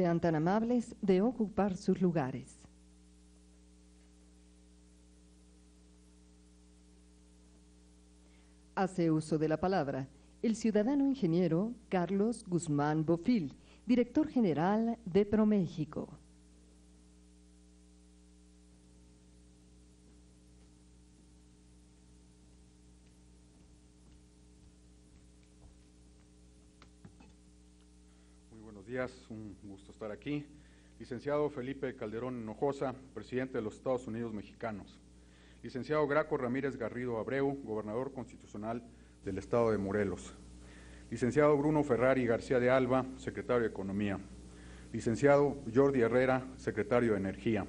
Sean tan amables de ocupar sus lugares. Hace uso de la palabra el ciudadano ingeniero Carlos Guzmán Bofill, director general de ProMéxico. Muy buenos días, un gusto estar aquí. Licenciado Felipe Calderón Hinojosa, presidente de los Estados Unidos mexicanos. Licenciado Graco Ramírez Garrido Abreu, gobernador constitucional del Estado de Morelos. Licenciado Bruno Ferrari García de Alba, secretario de Economía. Licenciado Jordi Herrera, secretario de Energía.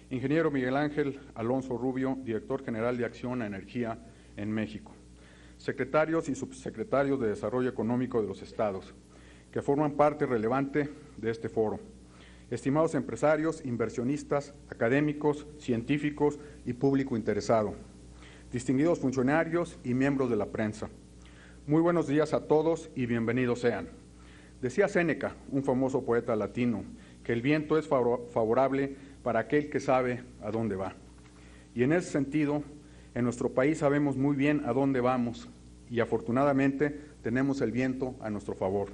Ingeniero Miguel Ángel Alonso Rubio, director general de Acción a Energía en México. Secretarios y subsecretarios de Desarrollo Económico de los estados, que forman parte relevante de este foro. Estimados empresarios, inversionistas, académicos, científicos y público interesado, distinguidos funcionarios y miembros de la prensa. Muy buenos días a todos y bienvenidos sean. Decía Séneca, un famoso poeta latino, que el viento es favorable para aquel que sabe a dónde va. Y en ese sentido, en nuestro país sabemos muy bien a dónde vamos y afortunadamente tenemos el viento a nuestro favor.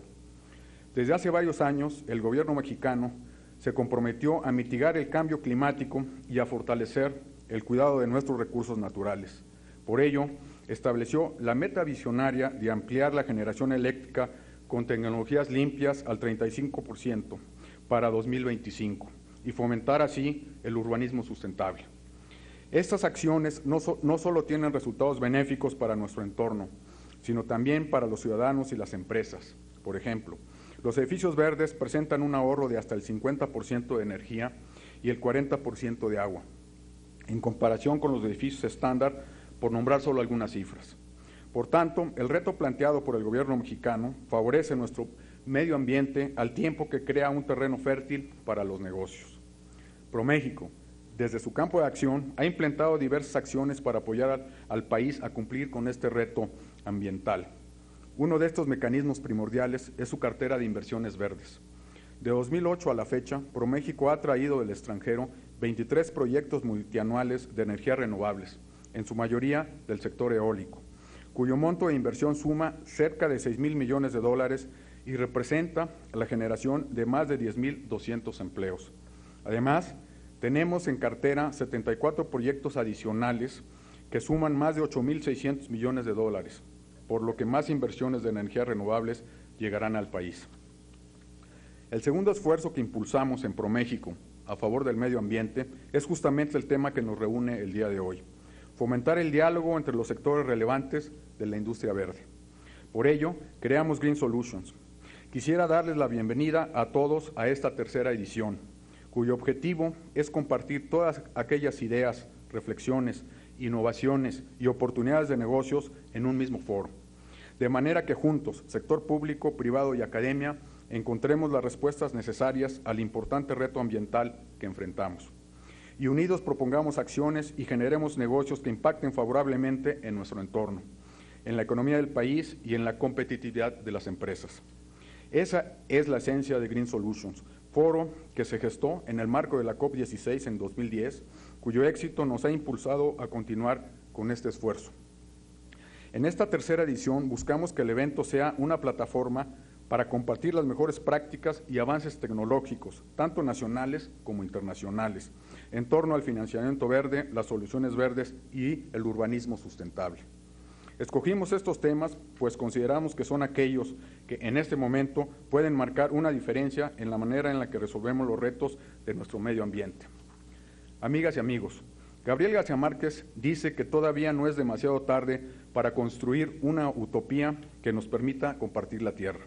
Desde hace varios años, el gobierno mexicano se comprometió a mitigar el cambio climático y a fortalecer el cuidado de nuestros recursos naturales. Por ello, estableció la meta visionaria de ampliar la generación eléctrica con tecnologías limpias al 35% para 2025 y fomentar así el urbanismo sustentable. Estas acciones no solo tienen resultados benéficos para nuestro entorno, sino también para los ciudadanos y las empresas. Por ejemplo, los edificios verdes presentan un ahorro de hasta el 50% de energía y el 40% de agua, en comparación con los edificios estándar, por nombrar solo algunas cifras. Por tanto, el reto planteado por el gobierno mexicano favorece nuestro medio ambiente al tiempo que crea un terreno fértil para los negocios. ProMéxico, desde su campo de acción, ha implementado diversas acciones para apoyar al país a cumplir con este reto ambiental. Uno de estos mecanismos primordiales es su cartera de inversiones verdes. De 2008 a la fecha, ProMéxico ha traído del extranjero 23 proyectos multianuales de energías renovables, en su mayoría del sector eólico, cuyo monto de inversión suma cerca de 6,000 millones de dólares y representa la generación de más de 10,200 empleos. Además, tenemos en cartera 74 proyectos adicionales que suman más de 8,600 millones de dólares, por lo que más inversiones de energías renovables llegarán al país. El segundo esfuerzo que impulsamos en ProMéxico a favor del medio ambiente es justamente el tema que nos reúne el día de hoy: fomentar el diálogo entre los sectores relevantes de la industria verde. Por ello, creamos Green Solutions. Quisiera darles la bienvenida a todos a esta tercera edición, cuyo objetivo es compartir todas aquellas ideas, reflexiones, innovaciones y oportunidades de negocios en un mismo foro, de manera que juntos, sector público, privado y academia, encontremos las respuestas necesarias al importante reto ambiental que enfrentamos. Y unidos propongamos acciones y generemos negocios que impacten favorablemente en nuestro entorno, en la economía del país y en la competitividad de las empresas. Esa es la esencia de Green Solutions, foro que se gestó en el marco de la COP16 en 2010, cuyo éxito nos ha impulsado a continuar con este esfuerzo. En esta tercera edición buscamos que el evento sea una plataforma para compartir las mejores prácticas y avances tecnológicos, tanto nacionales como internacionales, en torno al financiamiento verde, las soluciones verdes y el urbanismo sustentable. Escogimos estos temas pues consideramos que son aquellos que en este momento pueden marcar una diferencia en la manera en la que resolvemos los retos de nuestro medio ambiente. Amigas y amigos, Gabriel García Márquez dice que todavía no es demasiado tarde para construir una utopía que nos permita compartir la tierra.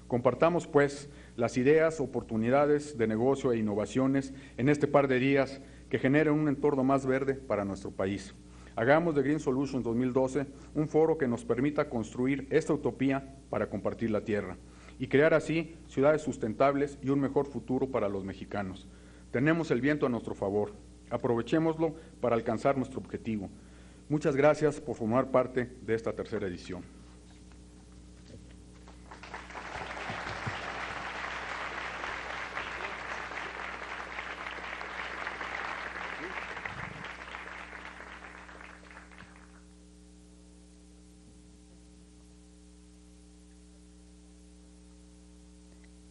Compartamos, pues, las ideas, oportunidades de negocio e innovaciones en este par de días que generen un entorno más verde para nuestro país. Hagamos de Green Solutions 2012 un foro que nos permita construir esta utopía para compartir la tierra y crear así ciudades sustentables y un mejor futuro para los mexicanos. Tenemos el viento a nuestro favor. Aprovechémoslo para alcanzar nuestro objetivo. Muchas gracias por formar parte de esta tercera edición.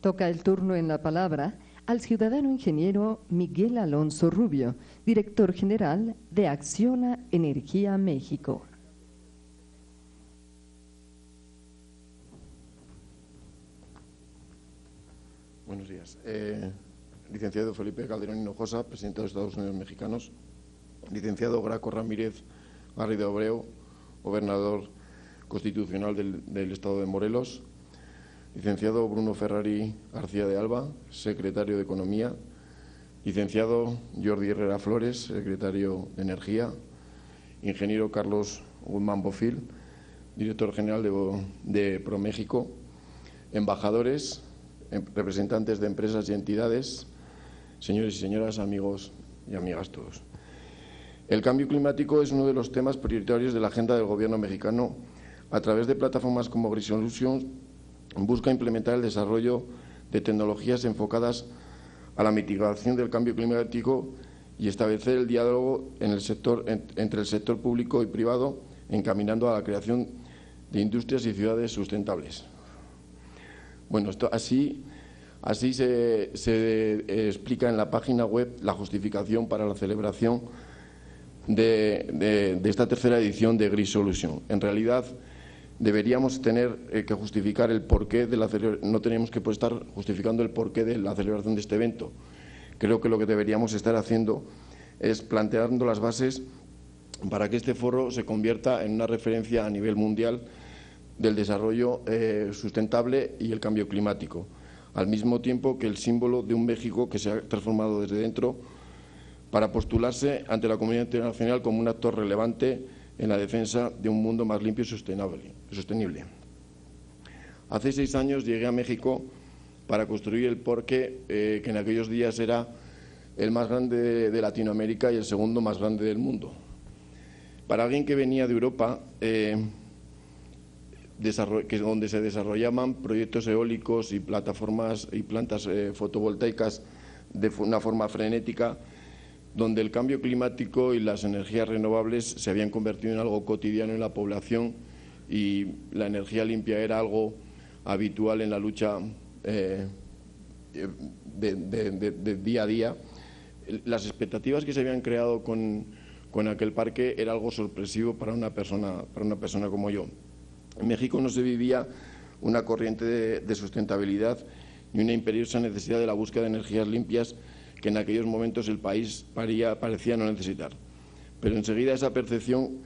Toca el turno en la palabra al ciudadano ingeniero Miguel Alonso Rubio, director general de Acciona Energía México. Buenos días. Licenciado Felipe Calderón Hinojosa, presidente de los Estados Unidos Mexicanos. Licenciado Graco Ramírez Garrido Abreu, gobernador constitucional del Estado de Morelos. Licenciado Bruno Ferrari García de Alba, secretario de Economía. Licenciado Jordi Herrera Flores, secretario de Energía. Ingeniero Carlos Guzmán Bofil, director general de ProMéxico. Embajadores, representantes de empresas y entidades, señores y señoras, amigos y amigas todos. El cambio climático es uno de los temas prioritarios de la agenda del Gobierno mexicano. A través de plataformas como Green Solutions, busca implementar el desarrollo de tecnologías enfocadas a la mitigación del cambio climático y establecer el diálogo entre el sector público y privado, encaminando a la creación de industrias y ciudades sustentables. Bueno, así se explica en la página web la justificación para la celebración de esta tercera edición de Green Solution. En realidad, deberíamos tener que justificar el porqué de la celebración, no tenemos que estar justificando el porqué de la celebración de este evento. Creo que lo que deberíamos estar haciendo es planteando las bases para que este foro se convierta en una referencia a nivel mundial del desarrollo sustentable y el cambio climático, al mismo tiempo que el símbolo de un México que se ha transformado desde dentro para postularse ante la comunidad internacional como un actor relevante en la defensa de un mundo más limpio y sostenible. Hace 6 años llegué a México para construir el parque que en aquellos días era el más grande de Latinoamérica y el segundo más grande del mundo. Para alguien que venía de Europa, donde se desarrollaban proyectos eólicos y plataformas y plantas fotovoltaicas de una forma frenética, donde el cambio climático y las energías renovables se habían convertido en algo cotidiano en la población y la energía limpia era algo habitual en la lucha de día a día. Las expectativas que se habían creado con aquel parque era algo sorpresivo para una persona como yo. En México no se vivía una corriente de sustentabilidad ni una imperiosa necesidad de la búsqueda de energías limpias que en aquellos momentos el país parecía no necesitar. Pero enseguida esa percepción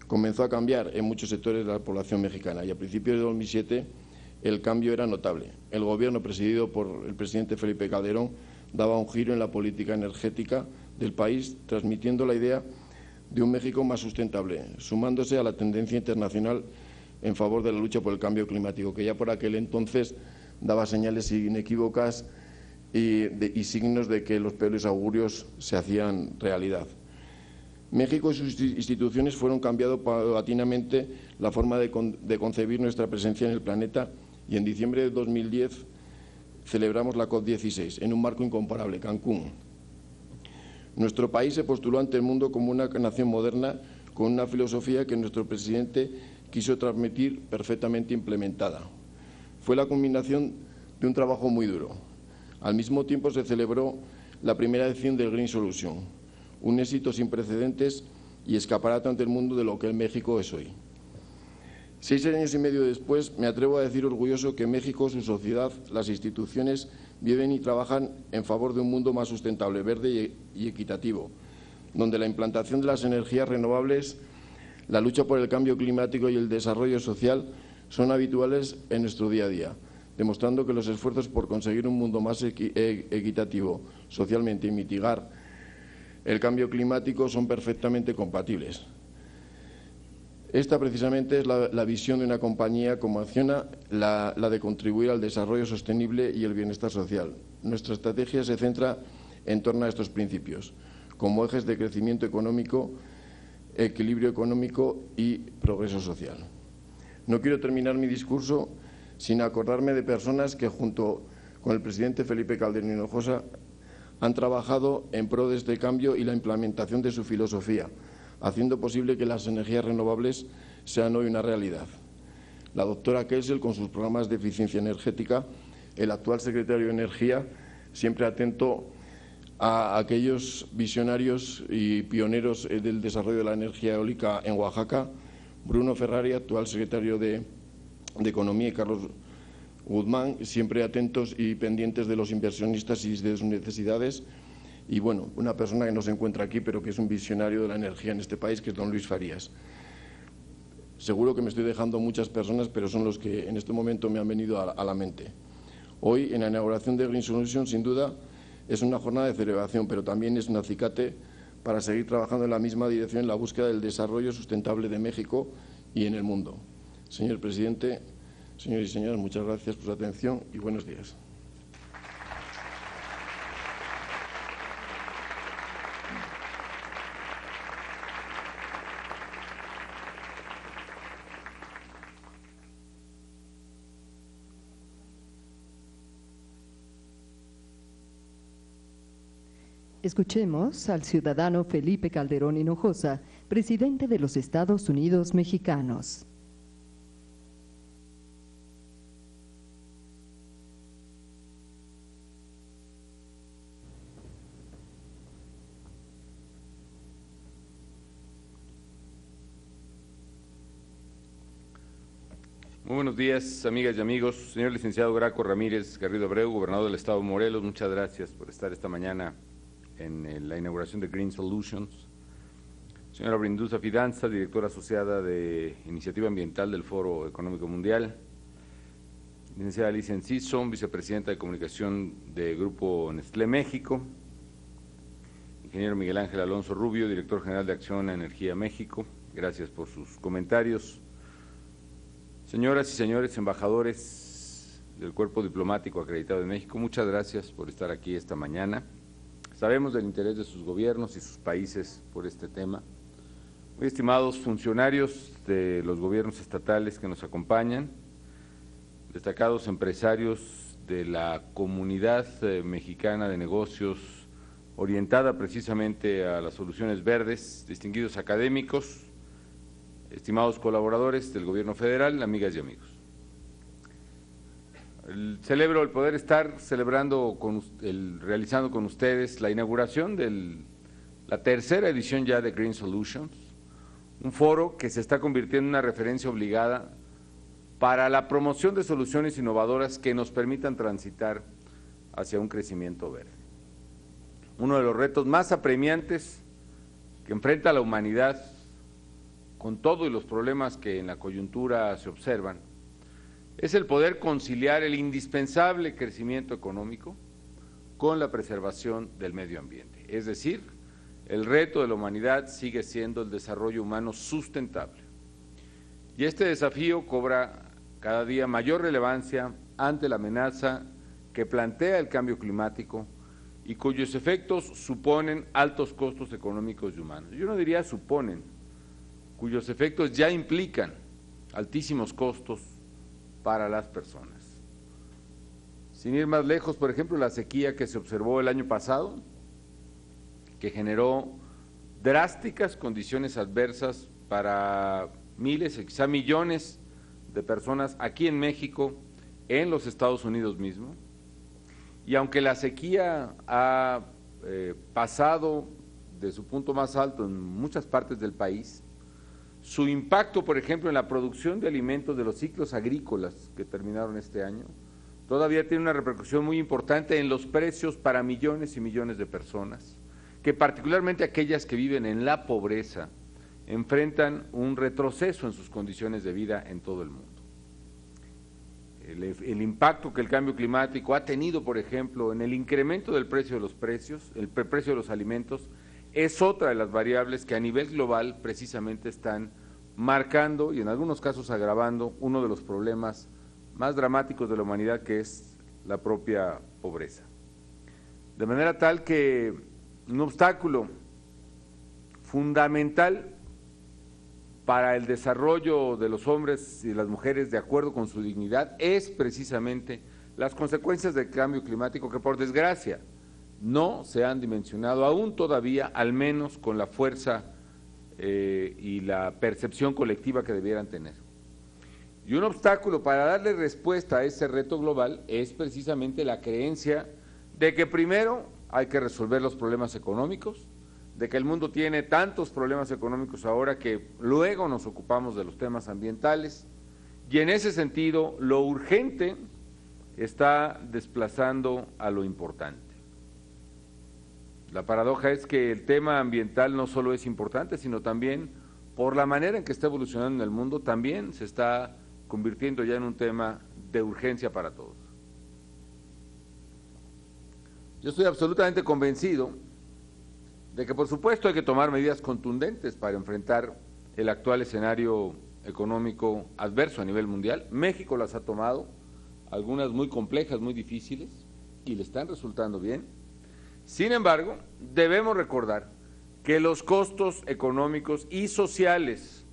comenzó a cambiar en muchos sectores de la población mexicana y a principios de 2007 el cambio era notable. El gobierno presidido por el presidente Felipe Calderón daba un giro en la política energética del país, transmitiendo la idea de un México más sustentable, sumándose a la tendencia internacional en favor de la lucha por el cambio climático, que ya por aquel entonces daba señales inequívocas y signos de que los peores augurios se hacían realidad. México y sus instituciones fueron cambiando paulatinamente la forma de concebir nuestra presencia en el planeta y en diciembre de 2010 celebramos la COP16 en un marco incomparable, Cancún. Nuestro país se postuló ante el mundo como una nación moderna con una filosofía que nuestro presidente quiso transmitir perfectamente implementada. Fue la culminación de un trabajo muy duro. Al mismo tiempo se celebró la primera edición del Green Solution, un éxito sin precedentes y escaparate ante el mundo de lo que el México es hoy. 6 años y medio después, me atrevo a decir orgulloso que México, su sociedad, las instituciones viven y trabajan en favor de un mundo más sustentable, verde y equitativo, donde la implantación de las energías renovables, la lucha por el cambio climático y el desarrollo social son habituales en nuestro día a día, demostrando que los esfuerzos por conseguir un mundo más equitativo socialmente y mitigar el cambio climático son perfectamente compatibles. Esta precisamente es la visión de una compañía como Acciona, la de contribuir al desarrollo sostenible y el bienestar social. Nuestra estrategia se centra en torno a estos principios, como ejes de crecimiento económico, equilibrio económico y progreso social. No quiero terminar mi discurso sin acordarme de personas que, junto con el presidente Felipe Calderón Hinojosa, han trabajado en pro de este cambio y la implementación de su filosofía, haciendo posible que las energías renovables sean hoy una realidad. La doctora Kelsel, con sus programas de eficiencia energética, el actual secretario de Energía, siempre atento a aquellos visionarios y pioneros del desarrollo de la energía eólica en Oaxaca, Bruno Ferrari, actual secretario de Economía, y Carlos Guzmán, siempre atentos y pendientes de los inversionistas y de sus necesidades. Y bueno, una persona que no se encuentra aquí, pero que es un visionario de la energía en este país, que es don Luis Farías. Seguro que me estoy dejando muchas personas, pero son los que en este momento me han venido a la mente. Hoy, en la inauguración de Green Solutions, sin duda, es una jornada de celebración, pero también es un acicate para seguir trabajando en la misma dirección en la búsqueda del desarrollo sustentable de México y en el mundo. Señor presidente, señores y señoras, muchas gracias por su atención y buenos días. Escuchemos al ciudadano Felipe Calderón Hinojosa, presidente de los Estados Unidos Mexicanos. Muy buenos días, amigas y amigos. Señor licenciado Graco Ramírez Garrido Abreu, gobernador del Estado de Morelos, muchas gracias por estar esta mañana en la inauguración de Green Solutions. Señora Brindusa Fidanza, directora asociada de Iniciativa Ambiental del Foro Económico Mundial. Licenciada Alicia Enciso, vicepresidenta de Comunicación de Grupo Nestlé México. Ingeniero Miguel Ángel Alonso Rubio, director general de Acción a Energía México. Gracias por sus comentarios. Señoras y señores embajadores del Cuerpo Diplomático Acreditado de México, muchas gracias por estar aquí esta mañana. Sabemos del interés de sus gobiernos y sus países por este tema. Muy estimados funcionarios de los gobiernos estatales que nos acompañan, destacados empresarios de la comunidad mexicana de negocios orientada precisamente a las soluciones verdes, distinguidos académicos, estimados colaboradores del Gobierno federal, amigas y amigos. Celebro el poder estar realizando con ustedes la inauguración de la tercera edición ya de Green Solutions, un foro que se está convirtiendo en una referencia obligada para la promoción de soluciones innovadoras que nos permitan transitar hacia un crecimiento verde. Uno de los retos más apremiantes que enfrenta la humanidad, con todos los problemas que en la coyuntura se observan, es el poder conciliar el indispensable crecimiento económico con la preservación del medio ambiente. Es decir, el reto de la humanidad sigue siendo el desarrollo humano sustentable. Y este desafío cobra cada día mayor relevancia ante la amenaza que plantea el cambio climático y cuyos efectos suponen altos costos económicos y humanos. Yo no diría suponen, cuyos efectos ya implican altísimos costos para las personas. Sin ir más lejos, por ejemplo, la sequía que se observó el año pasado, que generó drásticas condiciones adversas para miles, quizá millones de personas aquí en México, en los Estados Unidos mismo. Y aunque la sequía ha pasado de su punto más alto en muchas partes del país, su impacto, por ejemplo, en la producción de alimentos de los ciclos agrícolas que terminaron este año, todavía tiene una repercusión muy importante en los precios para millones y millones de personas, que particularmente aquellas que viven en la pobreza, enfrentan un retroceso en sus condiciones de vida en todo el mundo. El impacto que el cambio climático ha tenido, por ejemplo, en el incremento del precio de los precios, el precio de los alimentos, es otra de las variables que a nivel global precisamente están marcando y en algunos casos agravando uno de los problemas más dramáticos de la humanidad, que es la propia pobreza. De manera tal que un obstáculo fundamental para el desarrollo de los hombres y las mujeres de acuerdo con su dignidad es precisamente las consecuencias del cambio climático, que por desgracia no se han dimensionado aún todavía, al menos con la fuerza y la percepción colectiva que debieran tener. Y un obstáculo para darle respuesta a ese reto global es precisamente la creencia de que primero hay que resolver los problemas económicos, de que el mundo tiene tantos problemas económicos ahora que luego nos ocupamos de los temas ambientales, y en ese sentido lo urgente está desplazando a lo importante. La paradoja es que el tema ambiental no solo es importante, sino también por la manera en que está evolucionando en el mundo, también se está convirtiendo ya en un tema de urgencia para todos. Yo estoy absolutamente convencido de que por supuesto hay que tomar medidas contundentes para enfrentar el actual escenario económico adverso a nivel mundial. México las ha tomado, algunas muy complejas, muy difíciles, y le están resultando bien. Sin embargo, debemos recordar que los costos económicos y sociales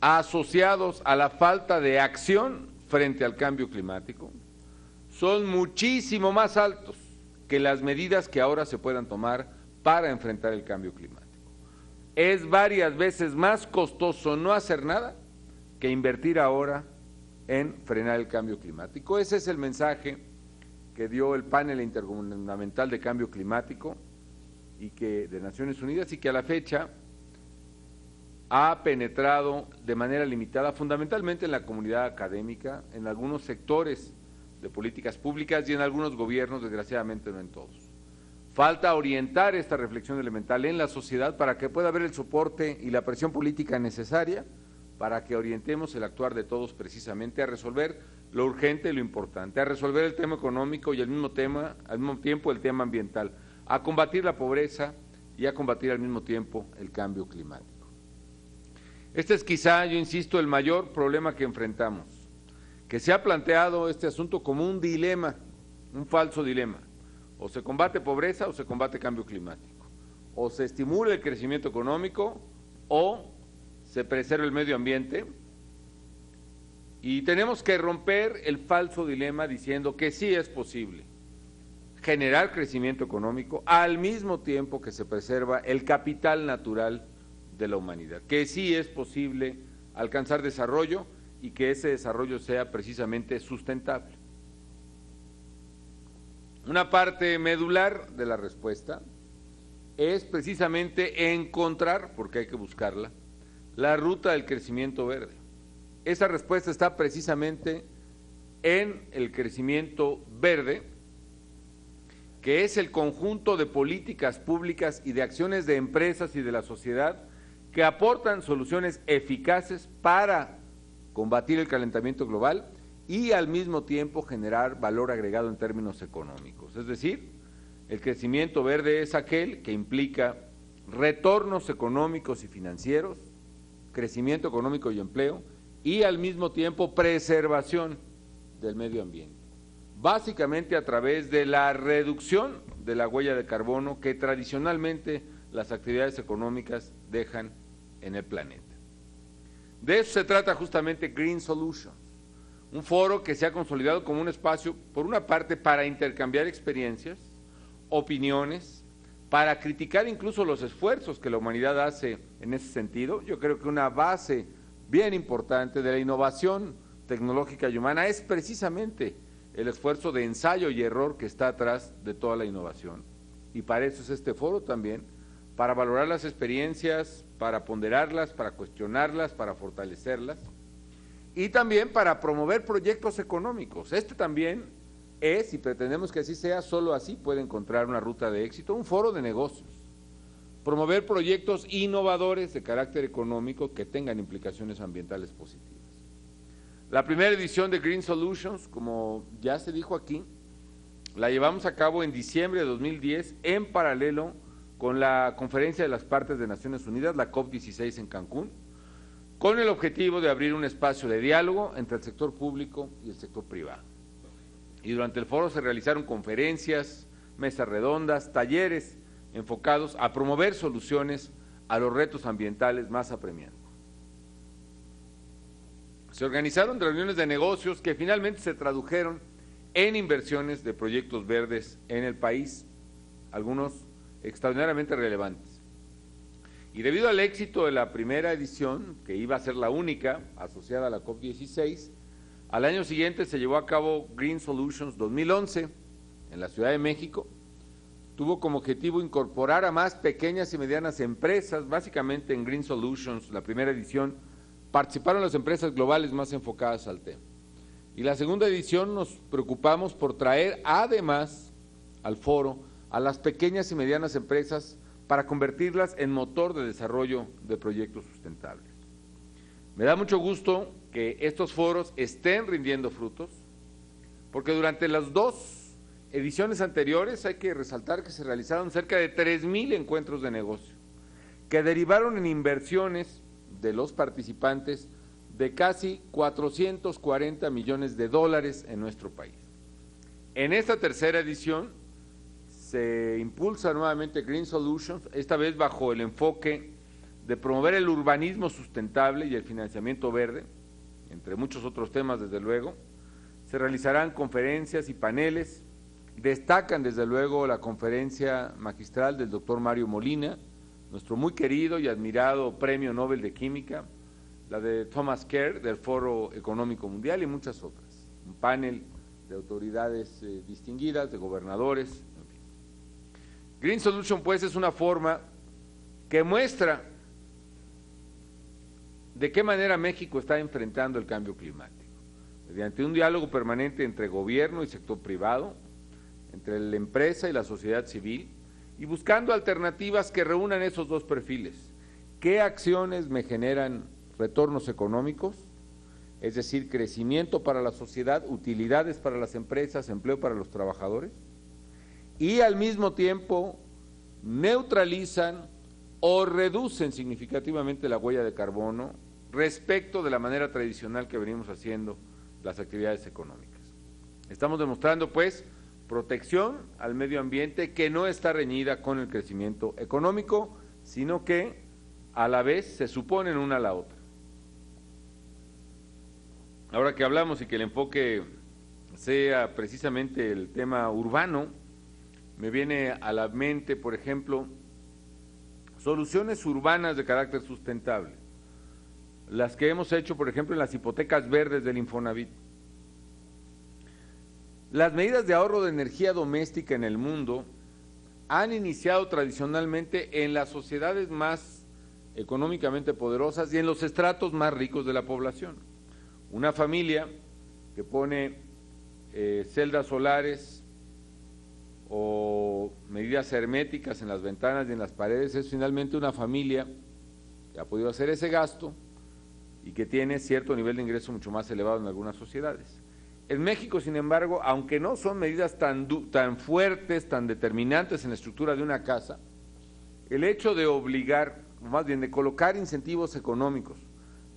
asociados a la falta de acción frente al cambio climático son muchísimo más altos que las medidas que ahora se puedan tomar para enfrentar el cambio climático. Es varias veces más costoso no hacer nada que invertir ahora en frenar el cambio climático. Ese es el mensaje que dio el panel intergubernamental de cambio climático y que de Naciones Unidas, y que a la fecha ha penetrado de manera limitada, fundamentalmente en la comunidad académica, en algunos sectores de políticas públicas y en algunos gobiernos, desgraciadamente no en todos. Falta orientar esta reflexión elemental en la sociedad para que pueda haber el soporte y la presión política necesaria para que orientemos el actuar de todos precisamente a resolver lo urgente y lo importante, a resolver el tema económico y al mismo tiempo el tema ambiental, a combatir la pobreza y a combatir al mismo tiempo el cambio climático. Este es quizá, yo insisto, el mayor problema que enfrentamos, que se ha planteado este asunto como un dilema, un falso dilema. O se combate pobreza o se combate cambio climático. O se estimula el crecimiento económico o se preserva el medio ambiente. Y tenemos que romper el falso dilema diciendo que sí es posible generar crecimiento económico al mismo tiempo que se preserva el capital natural de la humanidad, que sí es posible alcanzar desarrollo y que ese desarrollo sea precisamente sustentable. Una parte medular de la respuesta es precisamente encontrar, porque hay que buscarla, la ruta del crecimiento verde. Esa respuesta está precisamente en el crecimiento verde, que es el conjunto de políticas públicas y de acciones de empresas y de la sociedad que aportan soluciones eficaces para combatir el calentamiento global y al mismo tiempo generar valor agregado en términos económicos. Es decir, el crecimiento verde es aquel que implica retornos económicos y financieros, crecimiento económico y empleo, y al mismo tiempo preservación del medio ambiente. Básicamente a través de la reducción de la huella de carbono que tradicionalmente las actividades económicas dejan en el planeta. De eso se trata justamente Green Solutions, un foro que se ha consolidado como un espacio, por una parte, para intercambiar experiencias, opiniones, para criticar incluso los esfuerzos que la humanidad hace en ese sentido. Yo creo que una base bien importante de la innovación tecnológica y humana es precisamente el esfuerzo de ensayo y error que está atrás de toda la innovación. Y para eso es este foro también, para valorar las experiencias, para ponderarlas, para cuestionarlas, para fortalecerlas, y también para promover proyectos económicos. Este también es, y pretendemos que así sea, solo así puede encontrar una ruta de éxito, un foro de negocios. Promover proyectos innovadores de carácter económico que tengan implicaciones ambientales positivas. La primera edición de Green Solutions, como ya se dijo aquí, la llevamos a cabo en diciembre de 2010 en paralelo con la Conferencia de las Partes de Naciones Unidas, la COP16 en Cancún, con el objetivo de abrir un espacio de diálogo entre el sector público y el sector privado. Y durante el foro se realizaron conferencias, mesas redondas, talleres enfocados a promover soluciones a los retos ambientales más apremiantes. Se organizaron reuniones de negocios que finalmente se tradujeron en inversiones de proyectos verdes en el país, algunos extraordinariamente relevantes. Y debido al éxito de la primera edición, que iba a ser la única asociada a la COP16, al año siguiente se llevó a cabo Green Solutions 2011 en la Ciudad de México. Tuvo como objetivo incorporar a más pequeñas y medianas empresas. Básicamente en Green Solutions, la primera edición, participaron las empresas globales más enfocadas al tema. Y la segunda edición nos preocupamos por traer además al foro a las pequeñas y medianas empresas para convertirlas en motor de desarrollo de proyectos sustentables. Me da mucho gusto que estos foros estén rindiendo frutos, porque durante las 2 ediciones anteriores hay que resaltar que se realizaron cerca de 3,000 encuentros de negocio, que derivaron en inversiones de los participantes de casi 440 millones de dólares en nuestro país. En esta tercera edición se impulsa nuevamente Green Solutions, esta vez bajo el enfoque de promover el urbanismo sustentable y el financiamiento verde, entre muchos otros temas desde luego. Se realizarán conferencias y paneles. Destacan desde luego la conferencia magistral del doctor Mario Molina, nuestro muy querido y admirado Premio Nobel de Química, la de Thomas Kerr del Foro Económico Mundial y muchas otras. Un panel de autoridades distinguidas, de gobernadores, en fin. Green Solution pues es una forma que muestra de qué manera México está enfrentando el cambio climático, mediante un diálogo permanente entre gobierno y sector privado, entre la empresa y la sociedad civil, y buscando alternativas que reúnan esos 2 perfiles. ¿Qué acciones me generan retornos económicos? Es decir, crecimiento para la sociedad, utilidades para las empresas, empleo para los trabajadores, y al mismo tiempo neutralizan o reducen significativamente la huella de carbono respecto de la manera tradicional que venimos haciendo las actividades económicas. Estamos demostrando pues protección al medio ambiente que no está reñida con el crecimiento económico, sino que a la vez se suponen una a la otra. Ahora que hablamos y que el enfoque sea precisamente el tema urbano, me viene a la mente, por ejemplo, soluciones urbanas de carácter sustentable, las que hemos hecho, por ejemplo, en las hipotecas verdes del Infonavit. Las medidas de ahorro de energía doméstica en el mundo han iniciado tradicionalmente en las sociedades más económicamente poderosas y en los estratos más ricos de la población. Una familia que pone celdas solares o medidas herméticas en las ventanas y en las paredes es finalmente una familia que ha podido hacer ese gasto y que tiene cierto nivel de ingreso mucho más elevado en algunas sociedades. En México, sin embargo, aunque no son medidas tan fuertes, tan determinantes en la estructura de una casa, el hecho de obligar, o más bien de colocar incentivos económicos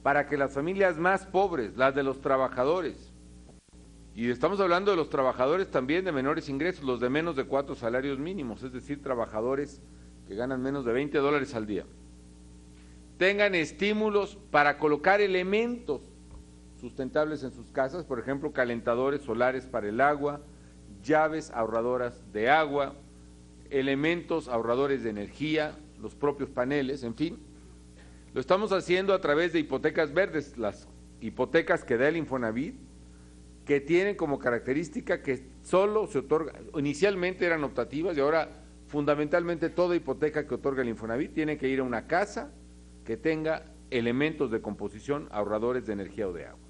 para que las familias más pobres, las de los trabajadores, y estamos hablando de los trabajadores también de menores ingresos, los de menos de 4 salarios mínimos, es decir, trabajadores que ganan menos de $20 al día, tengan estímulos para colocar elementos sustentables en sus casas, por ejemplo, calentadores solares para el agua, llaves ahorradoras de agua, elementos ahorradores de energía, los propios paneles, en fin. Lo estamos haciendo a través de hipotecas verdes, las hipotecas que da el Infonavit, que tienen como característica que solo se otorga, inicialmente eran optativas y ahora fundamentalmente toda hipoteca que otorga el Infonavit tiene que ir a una casa que tenga elementos de composición ahorradores de energía o de agua.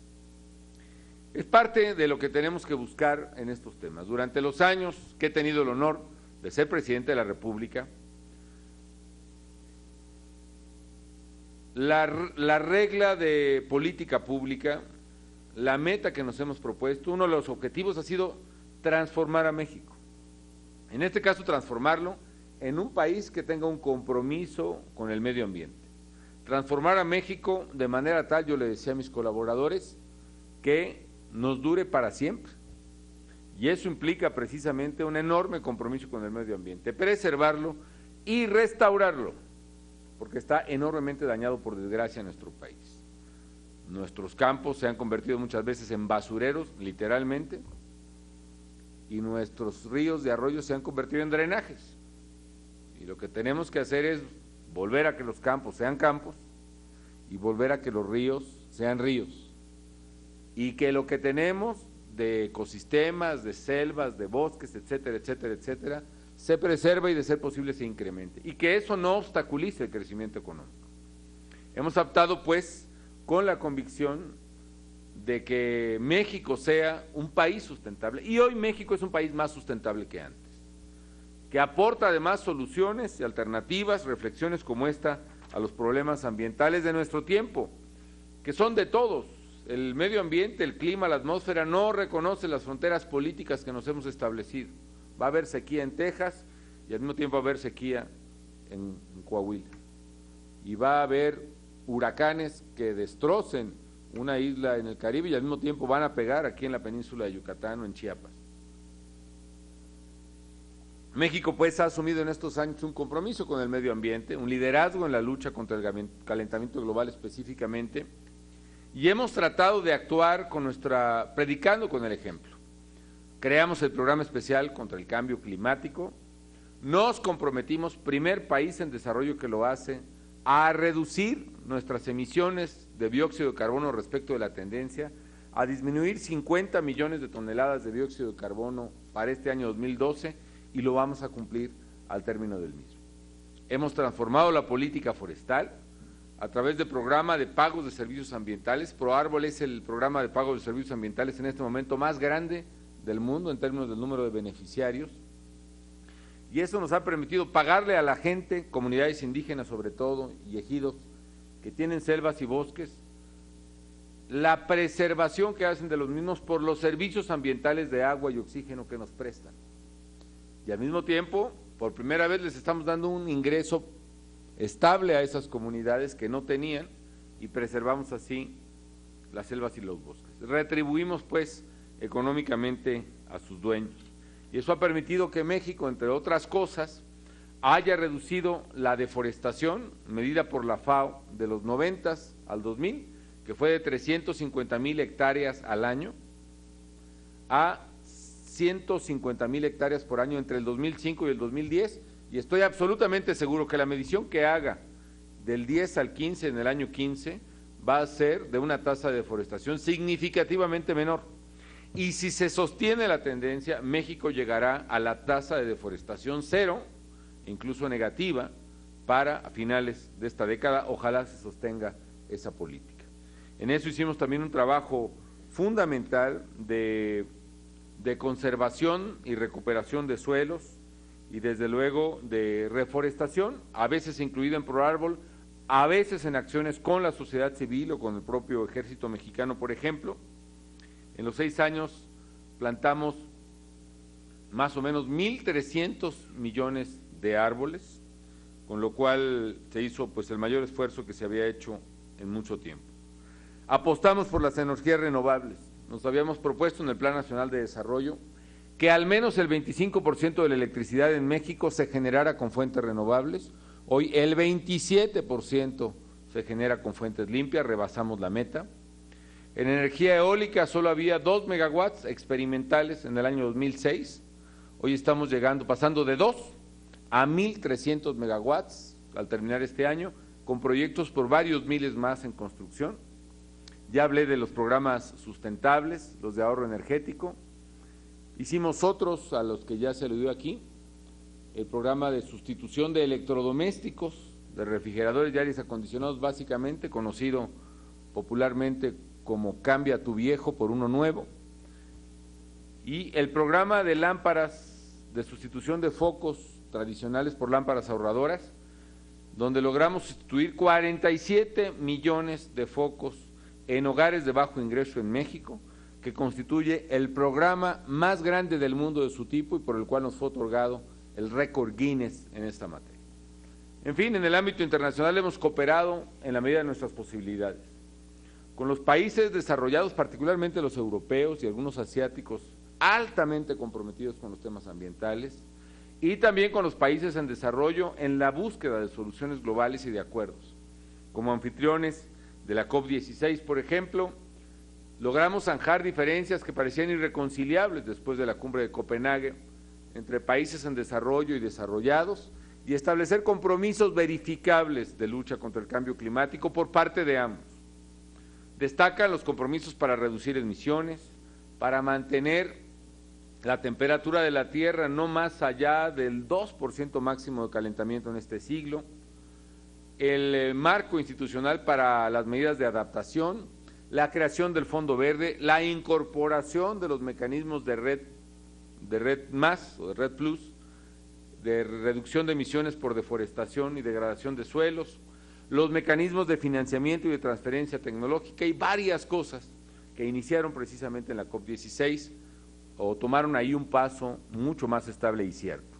Es parte de lo que tenemos que buscar en estos temas. Durante los años que he tenido el honor de ser presidente de la República, la regla de política pública, la meta que nos hemos propuesto, uno de los objetivos ha sido transformar a México. En este caso, transformarlo en un país que tenga un compromiso con el medio ambiente. Transformar a México de manera tal, yo le decía a mis colaboradores, que nos dure para siempre. Y eso implica precisamente un enorme compromiso con el medio ambiente, preservarlo y restaurarlo, porque está enormemente dañado por desgracia en nuestro país. Nuestros campos se han convertido muchas veces en basureros, literalmente, y nuestros ríos y arroyos se han convertido en drenajes. Y lo que tenemos que hacer es volver a que los campos sean campos y volver a que los ríos sean ríos. Y que lo que tenemos de ecosistemas, de selvas, de bosques, etcétera, etcétera, etcétera, se preserve y de ser posible se incremente. Y que eso no obstaculice el crecimiento económico. Hemos optado pues con la convicción de que México sea un país sustentable, y hoy México es un país más sustentable que antes, que aporta además soluciones y alternativas, reflexiones como esta a los problemas ambientales de nuestro tiempo, que son de todos. El medio ambiente, el clima, la atmósfera no reconoce las fronteras políticas que nos hemos establecido. Va a haber sequía en Texas y al mismo tiempo va a haber sequía en Coahuila. Y va a haber huracanes que destrocen una isla en el Caribe y al mismo tiempo van a pegar aquí en la península de Yucatán o en Chiapas. México pues ha asumido en estos años un compromiso con el medio ambiente, un liderazgo en la lucha contra el calentamiento global específicamente, y hemos tratado de actuar predicando con el ejemplo. Creamos el programa especial contra el cambio climático, nos comprometimos, primer país en desarrollo que lo hace, a reducir nuestras emisiones de dióxido de carbono respecto de la tendencia, a disminuir 50 millones de toneladas de dióxido de carbono para este año 2012 y lo vamos a cumplir al término del mismo. Hemos transformado la política forestal a través del programa de pagos de servicios ambientales. ProArbol es el programa de pagos de servicios ambientales en este momento más grande del mundo en términos del número de beneficiarios. Y eso nos ha permitido pagarle a la gente, comunidades indígenas sobre todo, y ejidos, que tienen selvas y bosques, la preservación que hacen de los mismos por los servicios ambientales de agua y oxígeno que nos prestan. Y al mismo tiempo, por primera vez les estamos dando un ingreso estable a esas comunidades que no tenían y preservamos así las selvas y los bosques. Retribuimos pues económicamente a sus dueños. Y eso ha permitido que México, entre otras cosas, haya reducido la deforestación, medida por la FAO, de los 90 al 2000, que fue de 350,000 hectáreas al año, a 150,000 hectáreas por año entre el 2005 y el 2010, y estoy absolutamente seguro que la medición que haga del 10 al 15 en el año 15 va a ser de una tasa de deforestación significativamente menor. Y si se sostiene la tendencia, México llegará a la tasa de deforestación cero, incluso negativa, para finales de esta década. Ojalá se sostenga esa política. En eso hicimos también un trabajo fundamental de conservación y recuperación de suelos y desde luego de reforestación, a veces incluida en ProArbol, a veces en acciones con la sociedad civil o con el propio Ejército Mexicano, por ejemplo. En los 6 años plantamos más o menos 1,300 millones de árboles, con lo cual se hizo pues el mayor esfuerzo que se había hecho en mucho tiempo. Apostamos por las energías renovables. Nos habíamos propuesto en el Plan Nacional de Desarrollo que al menos el 25% de la electricidad en México se generara con fuentes renovables. Hoy el 27% se genera con fuentes limpias, rebasamos la meta. En energía eólica solo había 2 megawatts experimentales en el año 2006. Hoy estamos pasando de 2 a 1,300 megawatts al terminar este año, con proyectos por varios miles más en construcción. Ya hablé de los programas sustentables, los de ahorro energético. Hicimos otros a los que ya se aludió aquí, el programa de sustitución de electrodomésticos, de refrigeradores y aires acondicionados básicamente, conocido popularmente como Cambia tu viejo por uno nuevo, y el programa de lámparas de sustitución de focos tradicionales por lámparas ahorradoras, donde logramos sustituir 47 millones de focos en hogares de bajo ingreso en México, que constituye el programa más grande del mundo de su tipo y por el cual nos fue otorgado el récord Guinness en esta materia. En fin, en el ámbito internacional hemos cooperado en la medida de nuestras posibilidades con los países desarrollados, particularmente los europeos y algunos asiáticos, altamente comprometidos con los temas ambientales, y también con los países en desarrollo en la búsqueda de soluciones globales y de acuerdos. Como anfitriones de la COP16, por ejemplo, logramos zanjar diferencias que parecían irreconciliables después de la cumbre de Copenhague entre países en desarrollo y desarrollados, y establecer compromisos verificables de lucha contra el cambio climático por parte de ambos. Destacan los compromisos para reducir emisiones, para mantener la temperatura de la Tierra no más allá del 2% máximo de calentamiento en este siglo, el marco institucional para las medidas de adaptación, la creación del Fondo Verde, la incorporación de los mecanismos de Red Más o de Red Plus, de reducción de emisiones por deforestación y degradación de suelos, los mecanismos de financiamiento y de transferencia tecnológica y varias cosas que iniciaron precisamente en la COP16 o tomaron ahí un paso mucho más estable y cierto.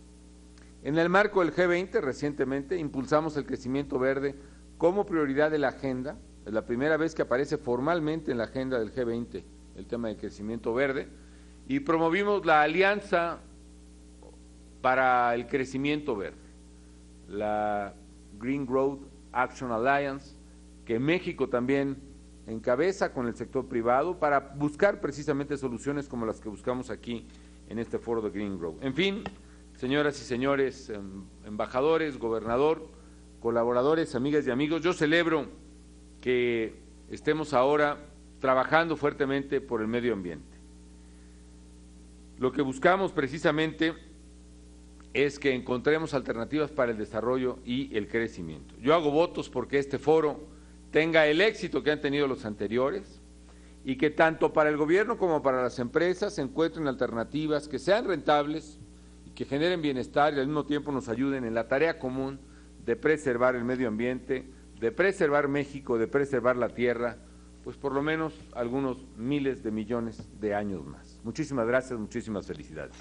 En el marco del G20, recientemente, impulsamos el crecimiento verde como prioridad de la agenda. Es la primera vez que aparece formalmente en la agenda del G20 el tema del crecimiento verde, y promovimos la Alianza para el Crecimiento Verde, la Green Growth Action Alliance, que México también encabeza con el sector privado para buscar precisamente soluciones como las que buscamos aquí en este foro de Green Growth. En fin, señoras y señores, embajadores, gobernador, colaboradores, amigas y amigos, yo celebro que estemos ahora trabajando fuertemente por el medio ambiente. Lo que buscamos precisamente es que encontremos alternativas para el desarrollo y el crecimiento. Yo hago votos porque este foro tenga el éxito que han tenido los anteriores y que tanto para el gobierno como para las empresas se encuentren alternativas que sean rentables y que generen bienestar y al mismo tiempo nos ayuden en la tarea común de preservar el medio ambiente, de preservar México, de preservar la tierra, pues por lo menos algunos miles de millones de años más. Muchísimas gracias, muchísimas felicidades.